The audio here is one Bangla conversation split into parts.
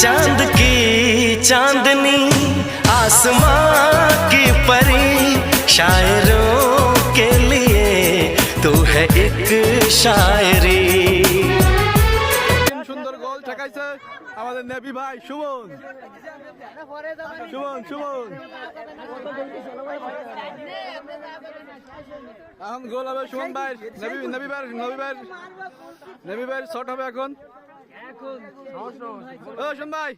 चांद की चांदनी आसमां की परी शायरों के लिए तू है एक शायरी। সুন্দর গোল ঠেকাইছে আমাদের নেভি ভাই সুমন। এখন গোল হবে সুমন ভাই, নেভি ভাই শট হবে এখন। ও সুমন ভাই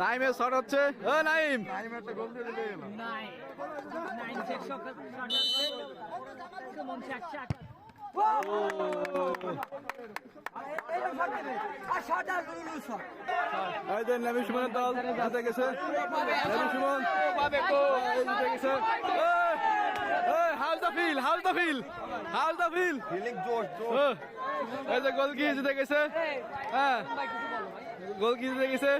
নাইমের শট হচ্ছে। ও নাইম একটা গোল দিয়ে দিলে নেভি সুমনের দল জিতে গেছে। নেভি সুমন জিতে গেছে। এই যে গোল কি জিতে গেছে। হ্যাঁ গোল কি জিতে গেছে।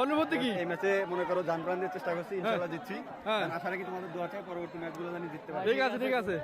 অনুভূতি কি? এই ম্যাচে মনে করো জান প্রাণ দিয়ে চেষ্টা করছি, ইনশাআল্লাহ জিতছি। আশা রাখি তোমাদের দোয়া চাই পরবর্তী ম্যাচগুলো জানি জিততে পারি। ঠিক আছে।